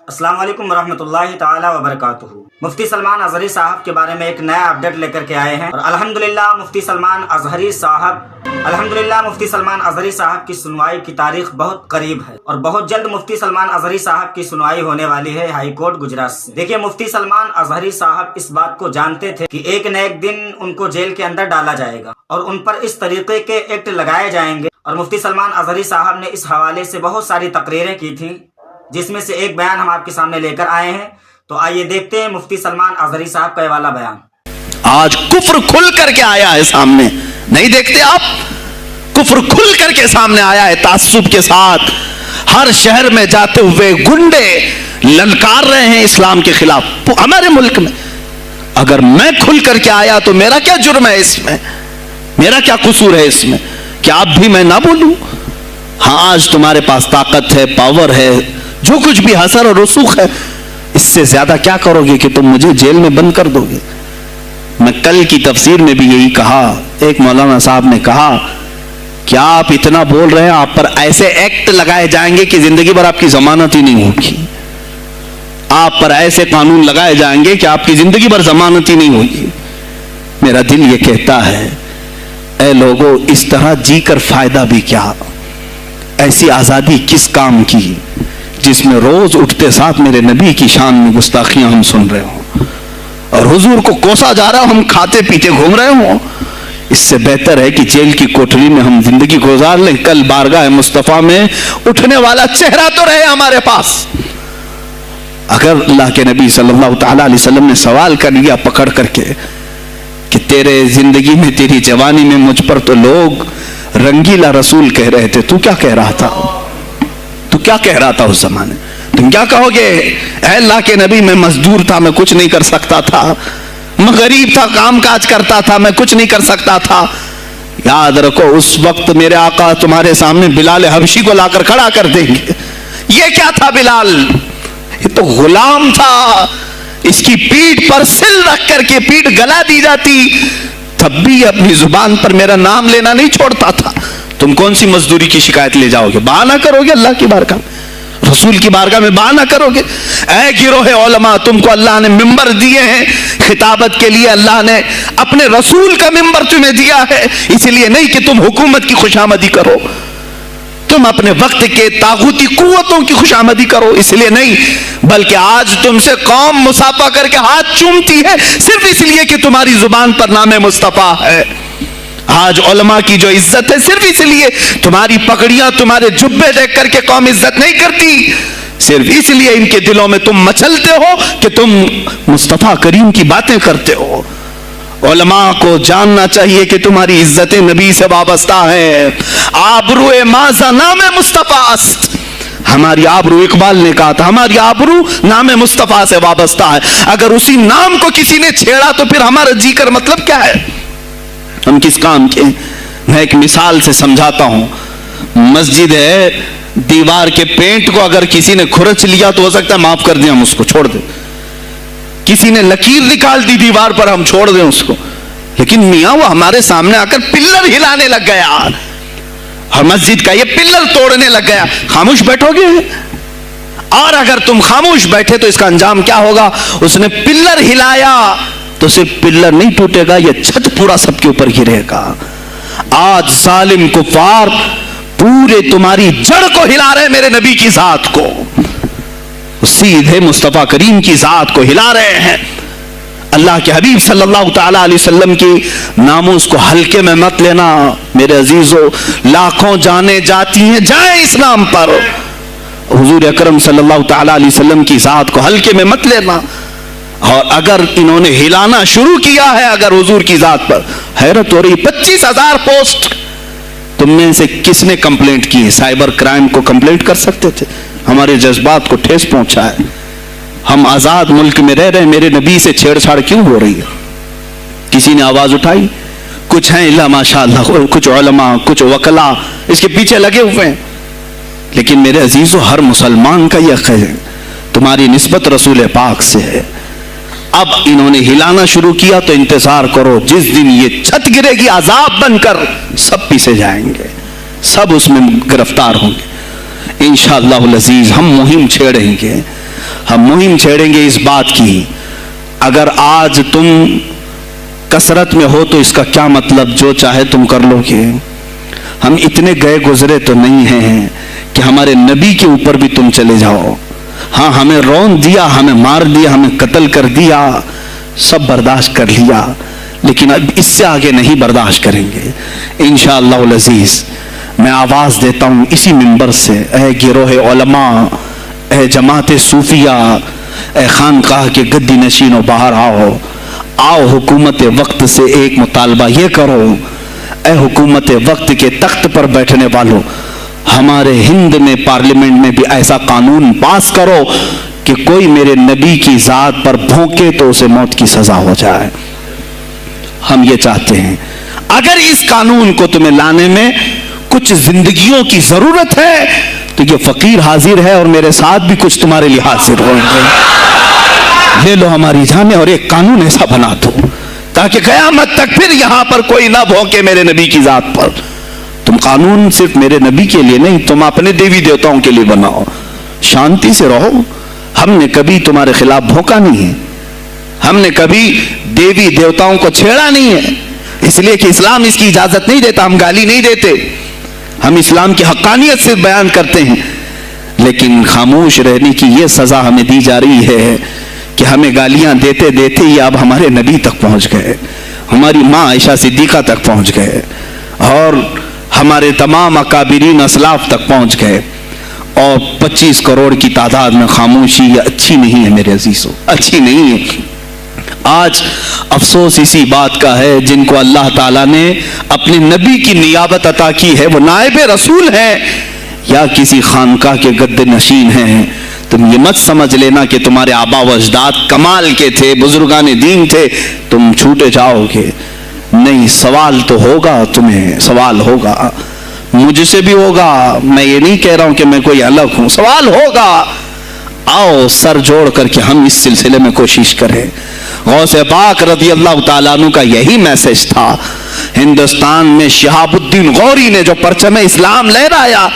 السلام علیکم ورحمۃ اللہ تعالی وبرکاتہ۔ مفتی سلمان اظہری صاحب کے بارے میں ایک نیا اپڈیٹ لے کر کے آئے ہیں اور الحمدللہ مفتی سلمان اظہری صاحب کی سنوائی کی تاریخ بہت قریب ہے اور بہت جلد مفتی سلمان اظہری صاحب کی سنوائی ہونے والی ہے ہائی کورٹ گجرات سے۔ دیکھیے، مفتی سلمان اظہری صاحب اس بات کو جانتے تھے کہ ایک نہ ایک دن ان کو جیل کے اندر ڈالا جائے گا اور ان پر اس طریقے کے ایکٹ لگائے جائیں گے، اور مفتی سلمان اظہری صاحب نے اس حوالے سے بہت ساری تقریریں کی تھیں، جس میں سے ایک بیان ہم آپ کے سامنے لے کر آئے ہیں۔ تو آئیے دیکھتے ہیں مفتی سلمان اظہری صاحب کا یہ والا بیان۔ آج کفر کھل کر کے آیا ہے سامنے، نہیں دیکھتے آپ؟ کفر کھل کر کے سامنے آیا ہے تعصب کے ساتھ۔ ہر شہر میں جاتے ہوئے گنڈے للکار رہے ہیں اسلام کے خلاف ہمارے ملک میں۔ اگر میں کھل کر کے آیا تو میرا کیا جرم ہے اس میں؟ میرا کیا قصور ہے اس میں کہ آپ بھی میں نہ بولوں؟ ہاں، آج تمہارے پاس طاقت ہے، پاور ہے، جو کچھ بھی حسر اور رسوخ ہے، اس سے زیادہ کیا کرو گے کہ تم مجھے جیل میں بند کر دو گے؟ میں کل کی تفسیر میں بھی یہی کہا، ایک مولانا صاحب نے کہا کیا آپ اتنا بول رہے ہیں، آپ پر ایسے ایکٹ لگائے جائیں گے کہ زندگی بھر آپ کی ضمانت ہی نہیں ہوگی، آپ پر ایسے قانون لگائے جائیں گے کہ آپ کی زندگی بھر ضمانت ہی نہیں ہوگی۔ میرا دل یہ کہتا ہے، اے لوگوں، اس طرح جی کر فائدہ بھی کیا؟ ایسی آزادی کس کام کی جس میں روز اٹھتے ساتھ میرے نبی کی شان میں گستاخیاں ہم سن رہے ہوں اور حضور کو کوسا جا رہا ہم کھاتے پیتے گھوم رہے ہوں؟ اس سے بہتر ہے کہ جیل کی کوٹری میں ہم زندگی گزار لیں، کل بارگاہ مصطفیٰ میں اٹھنے والا چہرہ تو رہے ہمارے پاس۔ اگر اللہ کے نبی صلی اللہ تعالی علیہ وسلم نے سوال کر لیا پکڑ کر کے کہ تیرے زندگی میں، تیری جوانی میں مجھ پر تو لوگ رنگیلا رسول کہہ رہے تھے، تو کیا کہہ رہا تھا؟ تو کیا کہہ رہا تھا اس زمانے؟ تم کیا کہو گے؟ اے اللہ کے نبی، میں مزدور تھا، میں کچھ نہیں کر سکتا تھا، میں غریب تھا، کام کاج کرتا تھا، میں کچھ نہیں کر سکتا تھا۔ یاد رکھو، اس وقت میرے آقا تمہارے سامنے بلال حبشی کو لا کر کھڑا کر دیں گے۔ یہ کیا تھا بلال؟ یہ تو غلام تھا، اس کی پیٹھ پر سل رکھ کر کے پیٹھ گلا دی جاتی، تب بھی اپنی زبان پر میرا نام لینا نہیں چھوڑتا تھا۔ تم کون سی مزدوری کی شکایت لے جاؤ گے؟ بہانہ کرو گے اللہ کی بارگاہ میں، رسول کی بارگاہ میں بہانہ کرو گے؟ اے گروہ علماء، تم کو اللہ نے ممبر دیے ہیں خطابت کے لیے، اللہ نے اپنے رسول کا ممبر تمہیں دیا ہے، اس لیے نہیں کہ تم حکومت کی خوشامدی کرو، تم اپنے وقت کے طاغوتی قوتوں کی خوشامدی کرو، اس لیے نہیں، بلکہ آج تم سے قوم مصافحہ کر کے ہاتھ چومتی ہے صرف اس لیے کہ تمہاری زبان پر نام مصطفیٰ ہے۔ آج علماء کی جو عزت ہے صرف اس لیے، تمہاری پگڑیاں، تمہارے جبے دیکھ کر کے قوم عزت نہیں کرتی، صرف اس لیے ان کے دلوں میں تم مچلتے ہو کہ تم مصطفیٰ کریم کی باتیں کرتے ہو۔ علماء کو جاننا چاہیے کہ تمہاری عزت نبی سے وابستہ ہے۔ آبرو ماذا نام مصطفیٰ است، ہماری آبرو، اقبال نے کہا تھا، ہماری آبرو نام مصطفیٰ سے وابستہ ہے۔ اگر اسی نام کو کسی نے چھیڑا تو پھر ہمارا جی کر مطلب کیا ہے؟ ہم کس کام کے؟ میں ایک مثال سے سمجھاتا ہوں۔ مسجد ہے، دیوار کے پینٹ کو اگر کسی نے کھرچ لیا تو ہو سکتا ہے معاف کر دیں، ہم اس کو چھوڑ دیں۔ کسی نے لکیر نکال دی دیوار پر، ہم چھوڑ دیں اس کو، لیکن میاں وہ ہمارے سامنے آ کر پلر ہلانے لگ گیا اور مسجد کا یہ پلر توڑنے لگ گیا، خاموش بیٹھو گے؟ اور اگر تم خاموش بیٹھے تو اس کا انجام کیا ہوگا؟ اس نے پلر ہلایا تو صرف پلر نہیں ٹوٹے گا، یہ چھت پورا سب کے اوپر گرے گا۔ آج ظالم کفار پورے تمہاری جڑ کو ہلا رہے، میرے نبی کی ذات کو، سیدھے مصطفیٰ کریم کی ذات کو ہلا رہے ہیں۔ اللہ کے حبیب صلی اللہ تعالی علیہ وسلم کی ناموس کو ہلکے میں مت لینا میرے عزیزو، لاکھوں جانیں جاتی ہیں، جائیں اسلام پر، حضور اکرم صلی اللہ تعالی علیہ وسلم کی ذات کو ہلکے میں مت لینا۔ اور اگر انہوں نے ہلانا شروع کیا ہے اگر حضور کی ذات پر، حیرت ہو رہی، 25,000 پوسٹ تم میں سے کس نے کمپلینٹ کی؟ سائبر کرائم کو کمپلینٹ کر سکتے تھے، ہمارے جذبات کو ٹھیس پہنچا ہے۔ ہم آزاد ملک میں رہ رہے ہیں، میرے نبی سے چھیڑ چھاڑ کیوں ہو رہی ہے؟ کسی نے آواز اٹھائی؟ کچھ ہیں اللہ ماشاءاللہ، کچھ علماء، کچھ وکلا اس کے پیچھے لگے ہوئے ہیں، لیکن میرے عزیزو، ہر مسلمان کا یہ خیر ہے، تمہاری نسبت رسول پاک سے ہے۔ اب انہوں نے ہلانا شروع کیا تو انتظار کرو، جس دن یہ چھت گرے گی عذاب بن کر، سب پیچھے جائیں گے، سب اس میں گرفتار ہوں گے۔ انشاءاللہ العزیز ہم مہم چھیڑیں گے، ہم مہم چھیڑیں گے اس بات کی، اگر آج تم کثرت میں ہو تو اس کا کیا مطلب جو چاہے تم کر لو گے. ہم اتنے گئے گزرے تو نہیں ہیں کہ ہمارے نبی کے اوپر بھی تم چلے جاؤ. ہاں ہمیں رون دیا، ہمیں مار دیا، ہمیں قتل کر دیا، سب برداشت کر لیا، لیکن اب اس سے آگے نہیں برداشت کریں گے انشاءاللہ العزیز. میں آواز دیتا ہوں اسی منبر سے، اے گروہ علماء، اے جماعت صوفیہ، اے خانقاہ کے گدی نشینوں، باہر آؤ. آؤ حکومت وقت سے ایک مطالبہ یہ کرو، اے حکومت وقت کے تخت پر بیٹھنے والوں، ہمارے ہند میں پارلیمنٹ میں بھی ایسا قانون پاس کرو کہ کوئی میرے نبی کی ذات پر بھونکے تو اسے موت کی سزا ہو جائے. ہم یہ چاہتے ہیں. اگر اس قانون کو تمہیں لانے میں کچھ زندگیوں کی ضرورت ہے تو یہ فقیر حاضر ہے اور میرے ساتھ بھی کچھ تمہارے لیے حاضر ہوں گے. لے لو ہماری جانیں اور ایک قانون ایسا بنا دو تاکہ قیامت تک پھر یہاں پر کوئی نہ بھونکے میرے نبی کی ذات پر. تم قانون صرف میرے نبی کے لیے نہیں، تم اپنے دیوی دیوتاؤں کے لیے بناؤ. شانتی سے رہو. ہم نے کبھی تمہارے خلاف بھونکا نہیں ہے، ہم نے کبھی دیوی دیوتاؤں کو چھیڑا نہیں ہے، اس لیے کہ اسلام اس کی اجازت نہیں دیتا. ہم گالی نہیں دیتے، ہم اسلام کی حقانیت سے بیان کرتے ہیں. لیکن خاموش رہنے کی یہ سزا ہمیں دی جا رہی ہے کہ ہمیں گالیاں دیتے دیتے یہ اب ہمارے نبی تک پہنچ گئے، ہماری ماں عائشہ صدیقہ تک پہنچ گئے، اور ہمارے تمام اکابرین اسلاف تک پہنچ گئے. اور 25 کروڑ کی تعداد میں خاموشی یہ اچھی نہیں ہے میرے عزیزوں، اچھی نہیں ہے. آج افسوس اسی بات کا ہے جن کو اللہ تعالیٰ نے اپنے نبی کی نیابت عطا کی ہے، وہ نائب رسول ہیں یا کسی خانقاہ کے گدے نشین ہیں. تم یہ مت سمجھ لینا کہ تمہارے آبا و اجداد کمال کے تھے، بزرگان دین تھے، تم چھوٹے جاؤ گے. نہیں، سوال تو ہوگا، تمہیں سوال ہوگا، مجھ سے بھی ہوگا. میں یہ نہیں کہہ رہا ہوں کہ میں کوئی الگ ہوں، سوال ہوگا. آؤ سر جوڑ کر کے ہم اس سلسلے میں کوشش کریں. غوث پاک رضی اللہ تعالیٰ عنہ کا یہی میسج تھا. ہندوستان میں شہاب الدین غوری نے جو پرچم اسلام لہرایا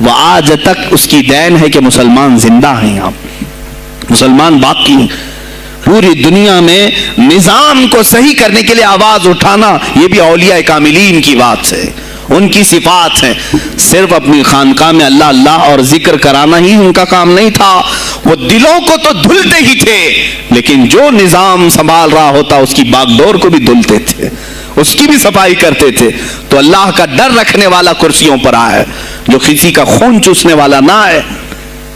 وہ آج تک اس کی دین ہے کہ مسلمان زندہ ہیں. یہاں مسلمان باقی ہیں. پوری دنیا میں نظام کو صحیح کرنے کے لیے آواز اٹھانا یہ بھی اولیاء کاملین کی بات ہے، ان کی صفات ہیں. صرف اپنی خانقاہ میں اللہ اللہ اور ذکر کرانا ہی ان کا کام نہیں تھا، وہ دلوں کو تو دھلتے ہی تھے، لیکن جو نظام سنبھال رہا ہوتا اس کی باغ ڈور کو بھی دھلتے تھے، اس کی بھی صفائی کرتے تھے. تو اللہ کا ڈر رکھنے والا کرسیوں پر آئے، جو کسی کا خون چوسنے والا نہ آئے.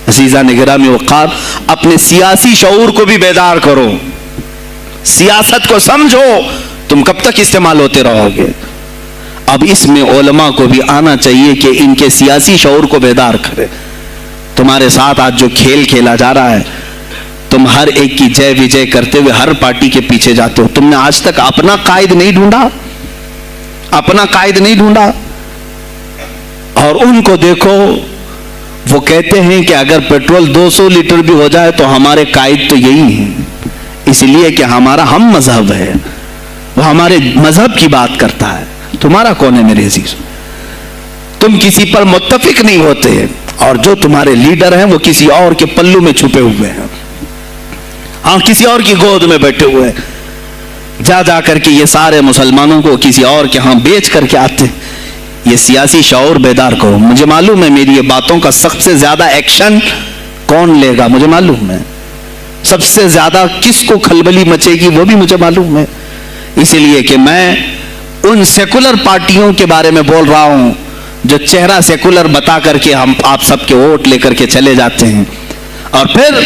عزیزان گرامی وقار، اپنے سیاسی شعور کو بھی بیدار کرو، سیاست کو سمجھو. تم کب تک استعمال ہوتے رہو گے؟ اب اس میں علماء کو بھی آنا چاہیے کہ ان کے سیاسی شعور کو بیدار کرے. تمہارے ساتھ آج جو کھیل کھیلا جا رہا ہے، تم ہر ایک کی جے وجے کرتے ہوئے ہر پارٹی کے پیچھے جاتے ہو. تم نے آج تک اپنا قائد نہیں ڈھونڈا، اپنا قائد نہیں ڈھونڈا. اور ان کو دیکھو، وہ کہتے ہیں کہ اگر پیٹرول 200 لیٹر بھی ہو جائے تو ہمارے قائد تو یہی ہیں، اس لیے کہ ہمارا ہم مذہب ہے، وہ ہمارے مذہب کی بات کرتا ہے. تمہارا کون ہے میرے عزیز؟ تم کسی پر متفق نہیں ہوتے، اور جو تمہارے لیڈر ہیں وہ کسی اور کے پلو میں چھپے ہوئے ہیں، ہاں کسی اور کی گود میں بیٹھے ہوئے ہیں. جا کر کے یہ سارے مسلمانوں کو کسی اور کے ہاں بیچ کر کے آتے ہیں. یہ سیاسی شعور بیدار کرو. مجھے معلوم ہے میری یہ باتوں کا سب سے زیادہ ایکشن کون لے گا، مجھے معلوم ہے. سب سے زیادہ کس کو کھلبلی مچے گی وہ بھی مجھے معلوم ہے. اس لیے کہ میں ان سیکولر پارٹیوں کے بارے میں بول رہا ہوں جو چہرہ سیکولر بتا کر کے ہم آپ سب کے ووٹ لے کر کے چلے جاتے ہیں، اور پھر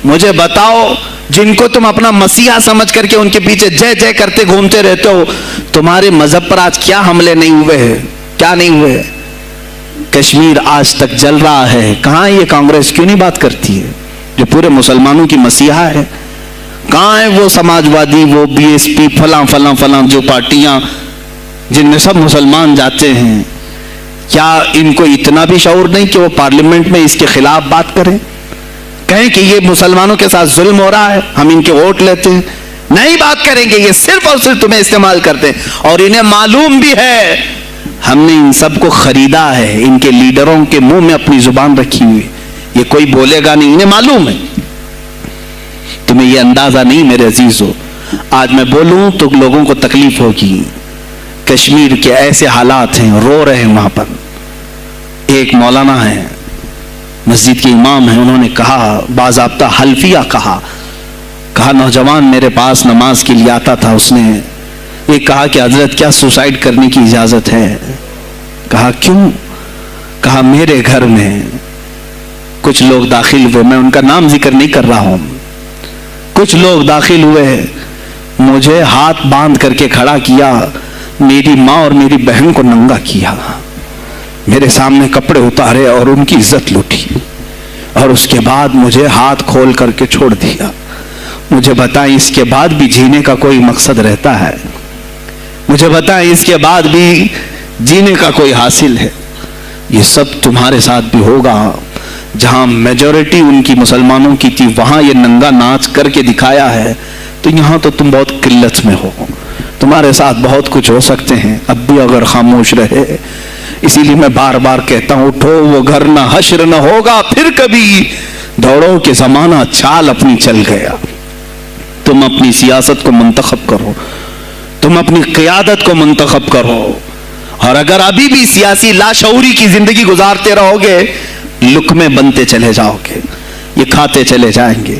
مجھے بتاؤ جن کو تم اپنا مسیحا سمجھ کر کے ان کے پیچھے جے جے کرتے گھومتے رہتے ہو، تمہارے مذہب پر آج کیا حملے نہیں ہوئے ہیں، کیا نہیں ہوئے؟ کشمیر آج تک جل رہا ہے. کہاں یہ کانگریس کیوں نہیں بات کرتی ہے جو پورے مسلمانوں کی مسیحا ہے؟ کہاں ہے وہ سماجوادی، وہ بی ایس پی، فلاں فلاں فلاں جو پارٹیاں جن میں سب مسلمان جاتے ہیں؟ کیا ان کو اتنا بھی شعور نہیں کہ وہ پارلیمنٹ میں اس کے خلاف بات کریں، کہیں کہ یہ مسلمانوں کے ساتھ ظلم ہو رہا ہے، ہم ان کے ووٹ لیتے ہیں؟ نہیں بات کریں گے. یہ صرف اور صرف تمہیں استعمال کرتے ہیں، اور انہیں معلوم بھی ہے ہم نے ان سب کو خریدا ہے. ان کے لیڈروں کے منہ میں اپنی زبان رکھی ہوئی، یہ کوئی بولے گا نہیں، انہیں معلوم ہے. تمہیں یہ اندازہ نہیں میرے عزیزو، آج میں بولوں تو لوگوں کو تکلیف ہوگی. کشمیر کے ایسے حالات ہیں، رو رہے ہیں وہاں پر. ایک مولانا ہے، مسجد کے امام ہیں، انہوں نے کہا، باضابطہ حلفیہ کہا نوجوان میرے پاس نماز کے لیے آتا تھا، اس نے یہ کہا کہ حضرت کیا سوسائڈ کرنے کی اجازت ہے؟ کہا کیوں؟ کہا میرے گھر میں کچھ لوگ داخل ہوئے، میں ان کا نام ذکر نہیں کر رہا ہوں، کچھ لوگ داخل ہوئے، مجھے ہاتھ باندھ کر کے کھڑا کیا، میری ماں اور میری بہن کو ننگا کیا، میرے سامنے کپڑے اتارے اور ان کی عزت لوٹی، اور اس کے بعد مجھے ہاتھ کھول کر کے چھوڑ دیا. مجھے بتائیں اس کے بعد بھی جینے کا کوئی مقصد رہتا ہے؟ مجھے بتائیں اس کے بعد بھی جینے کا کوئی حاصل ہے؟ یہ سب تمہارے ساتھ بھی ہوگا. جہاں میجورٹی ان کی مسلمانوں کی تھی وہاں یہ ننگا ناچ کر کے دکھایا ہے، تو یہاں تو تم بہت قلت میں ہو، تمہارے ساتھ بہت کچھ ہو سکتے ہیں. اب بھی اگر خاموش رہے، اسی لیے میں بار بار کہتا ہوں، اٹھو وہ گھر نہ حشر نہ ہوگا پھر کبھی، دوڑو کہ زمانہ چال اپنی چل گیا. تم اپنی سیاست کو منتخب کرو، تم اپنی قیادت کو منتخب کرو، اور اگر ابھی بھی سیاسی لاشعوری کی زندگی گزارتے رہو گے، لقمے بنتے چلے جاؤ گے، یہ کھاتے چلے جائیں گے.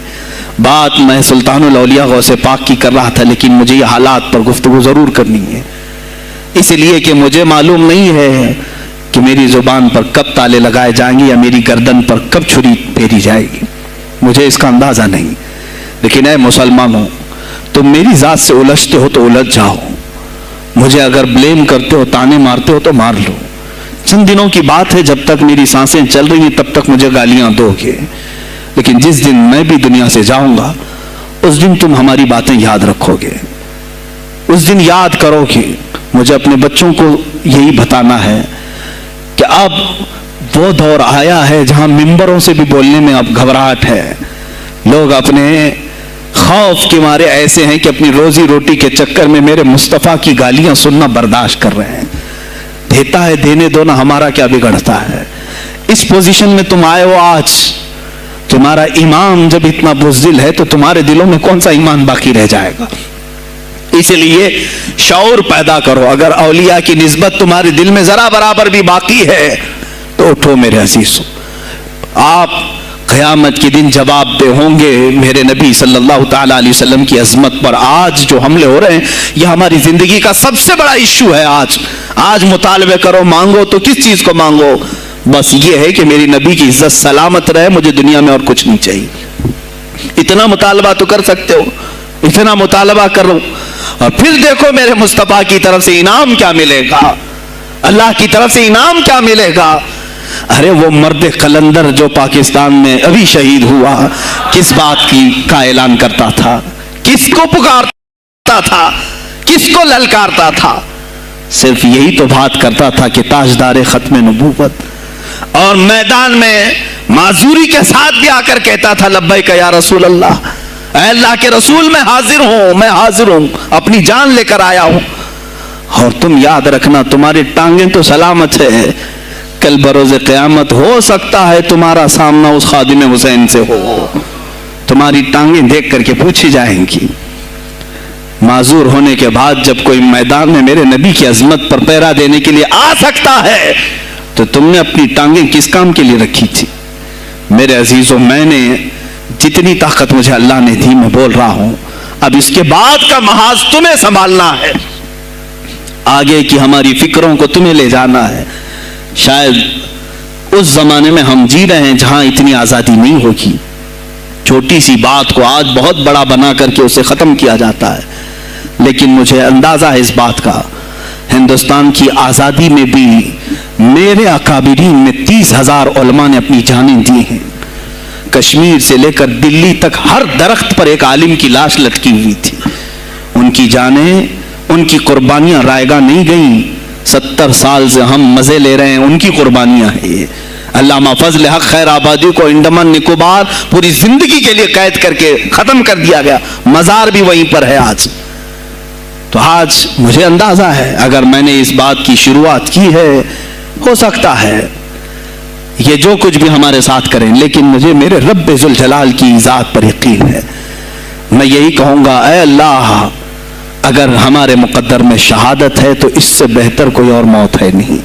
بات میں سلطان الاولیاء غوث پاک کی کر رہا تھا، لیکن مجھے یہ حالات پر گفتگو ضرور کرنی ہے، اس لیے کہ مجھے معلوم نہیں ہے کہ میری زبان پر کب تالے لگائے جائیں گے یا میری گردن پر کب چھری پھیری جائے گی، مجھے اس کا اندازہ نہیں. لیکن اے مسلمانوں، تم میری ذات سے الجھتے ہو تو الجھ جاؤ، مجھے اگر بلیم کرتے ہو، تانے مارتے ہو تو مار لو. چند دنوں کی بات ہے، جب تک میری سانسیں چل رہی ہیں تب تک مجھے گالیاں دو گے، لیکن جس دن میں بھی دنیا سے جاؤں گا اس دن تم ہماری باتیں یاد رکھو گے، اس دن یاد کرو گے. مجھے اپنے بچوں کو یہی بتانا ہے کہ اب وہ دور آیا ہے جہاں ممبروں سے بھی بولنے میں اب گھبراہٹ ہے. لوگ اپنے خوف کے مارے ایسے ہیں کہ اپنی روزی روٹی کے چکر میں میرے مصطفیٰ کی گالیاں سننا برداشت کر رہے ہیں. دیتا ہے دینے دو نا، ہمارا کیا بگڑتا ہے؟ اس پوزیشن میں تم آئے ہو آج، تمہارا امام جب اتنا بزدل ہے تو تمہارے دلوں میں کون سا ایمان باقی رہ جائے گا؟ اس لیے شعور پیدا کرو. اگر اولیاء کی نسبت تمہارے دل میں ذرا برابر بھی باقی ہے تو اٹھو میرے عزیزو. آپ قیامت کے دن جواب دہ ہوں گے میرے نبی صلی اللہ تعالیٰ علیہ وسلم کی عظمت پر. آج جو حملے ہو رہے ہیں یہ ہماری زندگی کا سب سے بڑا ایشو ہے. آج مطالبے کرو، مانگو تو کس چیز کو مانگو؟ بس یہ ہے کہ میری نبی کی عزت سلامت رہے، مجھے دنیا میں اور کچھ نہیں چاہیے. اتنا مطالبہ تو کر سکتے ہو، اتنا مطالبہ کرو، اور پھر دیکھو میرے مصطفیٰ کی طرف سے انعام کیا ملے گا، اللہ کی طرف سے انعام کیا ملے گا. ارے وہ مرد قلندر جو پاکستان میں ابھی شہید ہوا، کس بات کا اعلان کرتا تھا؟ کس کو پکارتا تھا؟ کس کو للکارتا تھا؟ صرف یہی تو بات کرتا تھا کہ تاجدار ختم نبوت، اور میدان میں معذوری کے ساتھ بھی آ کر کہتا تھا لبیک یا رسول اللہ، اے اللہ کے رسول میں حاضر ہوں، اپنی جان لے کر آیا ہوں. اور تم یاد رکھنا تمہاری ٹانگیں تو سلامت ہے، کل بروز قیامت ہو سکتا ہے تمہارا سامنا اس خادم حسین سے ہو، تمہاری ٹانگیں دیکھ کر کے پوچھی جائیں گی. معذور ہونے کے بعد جب کوئی میدان میں میرے نبی کی عظمت پر پہرا دینے کے لیے آ سکتا ہے تو تم نے اپنی ٹانگیں کس کام کے لیے رکھی تھی؟ میرے عزیزوں، میں نے جتنی طاقت مجھے اللہ نے دی میں بول رہا ہوں، اب اس کے بعد کا محاذ تمہیں سنبھالنا ہے، آگے کی ہماری فکروں کو تمہیں لے جانا ہے. شاید اس زمانے میں ہم جی رہے ہیں جہاں اتنی آزادی نہیں ہوگی. چھوٹی سی بات کو آج بہت بڑا بنا کر کے اسے ختم کیا جاتا ہے، لیکن مجھے اندازہ ہے اس بات کا، ہندوستان کی آزادی میں بھی میرے اکابرین میں 30,000 علماء نے اپنی جانیں دی ہیں. کشمیر سے لے کر دلی تک ہر درخت پر ایک عالم کی لاش لٹکی ہوئی تھی. ان کی جانیں، ان کی قربانیاں رائیگاں نہیں گئیں. 70 سال سے ہم مزے لے رہے ہیں، ان کی قربانیاں ہیں. یہ علامہ فضل حق خیر آبادی کو انڈمان نکوبار پوری زندگی کے لیے قید کر کے ختم کر دیا گیا، مزار بھی وہیں پر ہے آج. تو آج مجھے اندازہ ہے اگر میں نے اس بات کی شروعات کی ہے، ہو سکتا ہے یہ جو کچھ بھی ہمارے ساتھ کریں، لیکن مجھے میرے رب ذوالجلال کی ذات پر یقین ہے میں یہی کہوں گا، اے اللہ اگر ہمارے مقدر میں شہادت ہے تو اس سے بہتر کوئی اور موت ہے نہیں۔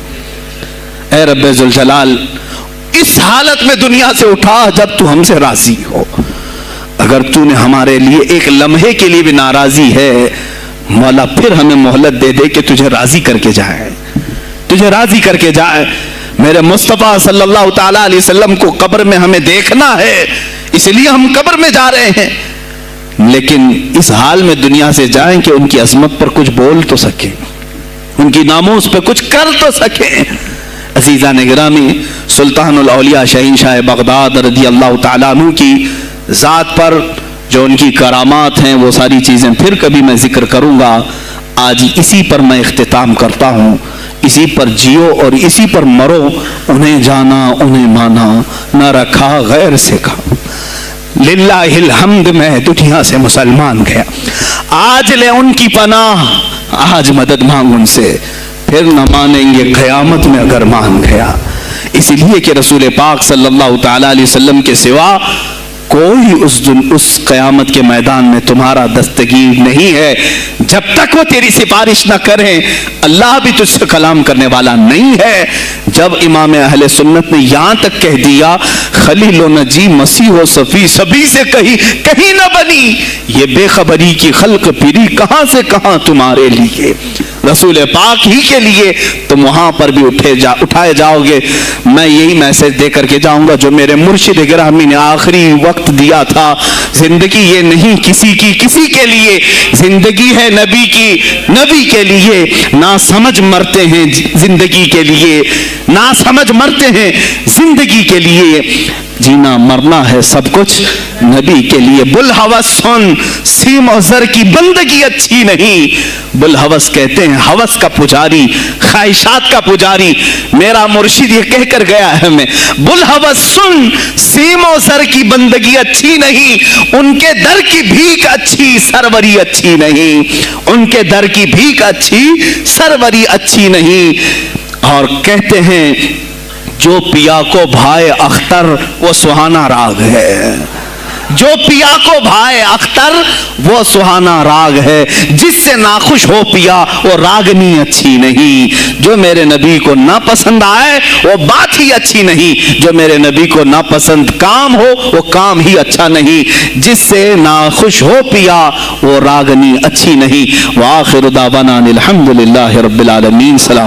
اے رب ذوالجلال اس حالت میں دنیا سے اٹھا جب تو ہم سے راضی ہو۔ اگر تو نے ہمارے لیے ایک لمحے کے لیے بھی ناراضی ہے مولا، پھر ہمیں مہلت دے دے کہ تجھے راضی کر کے جائے، تجھے راضی کر کے جائے۔ میرے مصطفیٰ صلی اللہ تعالیٰ علیہ وسلم کو قبر میں ہمیں دیکھنا ہے، اس لیے ہم قبر میں جا رہے ہیں، لیکن اس حال میں دنیا سے جائیں کہ ان کی عظمت پر کچھ بول تو سکیں، ان کی ناموس پہ کچھ کر تو سکیں۔ عزیزان گرامی، سلطان الاولیاء شہنشاہ بغداد رضی اللہ تعالیٰ عنہ کی ذات پر جو ان کی کرامات ہیں وہ ساری چیزیں پھر کبھی میں ذکر کروں گا۔ آج اسی پر میں اختتام کرتا ہوں، اسی پر جیو اور اسی پر مرو، انہیں جانا انہیں مانا، نہ رکھا غیر سے کھا، للہ الحمد میں دنیا سے مسلمان گیا، آج لے ان کی پناہ، آج مدد مانگ ان سے، پھر نہ مانیں گے قیامت میں اگر مان گیا۔ اس لیے کہ رسول پاک صلی اللہ تعالیٰ علیہ وسلم کے سوا کوئی اس قیامت کے میدان میں تمہارا دستگیر نہیں ہے، جب تک وہ تیری سفارش نہ کریں اللہ بھی تجھ سے کلام کرنے والا نہیں ہے۔ جب امام اہل سنت نے یہاں تک کہہ دیا خلیل و نجی مسیح و صفی سبھی سے کہیں نہ بنی، یہ بے خبری کی خلق پھری کہاں سے کہاں تمہارے لیے، رسول پاک ہی کے لیے تم وہاں پر بھی اٹھائے جاؤ گے۔ میں یہی میسج دے کر کے جاؤں گا جو میرے مرشد گرامی نے آخری وقت دیا تھا، زندگی یہ نہیں کسی کی کسی کے لیے، زندگی ہے نبی کی نبی کے لیے، نہ سمجھ مرتے ہیں زندگی کے لیے، نہ سمجھ مرتے ہیں زندگی کے لیے، جینا مرنا ہے سب کچھ نبی کے لیے۔ بلحوث سن سیم و زر کی بندگی اچھی نہیں، بلحوث کہتے ہیں ہوس کا پجاری، خواہشات کا پجاری، میرا مرشد یہ کہہ کر گیا ہے ہمیں، بلحوث سن سیم و زر کی بندگی اچھی نہیں، ان کے در کی بھیک اچھی سروری اچھی نہیں، ان کے در کی بھیک اچھی سروری اچھی نہیں۔ اور کہتے ہیں جو پیا کو بھائے اختر وہ سہانا راگ ہے، جو پیا کو بھائے اختر وہ سہانا راگ ہے، جس سے ناخوش ہو پیا وہ راگنی اچھی نہیں، جو میرے نبی کو نہ پسند آئے وہ بات ہی اچھی نہیں، جو میرے نبی کو نہ پسند کام ہو وہ کام ہی اچھا نہیں، جس سے ناخوش ہو پیا وہ راگنی اچھی نہیں۔ وآخر دعوانا الحمدللہ رب العالمین۔ سلام۔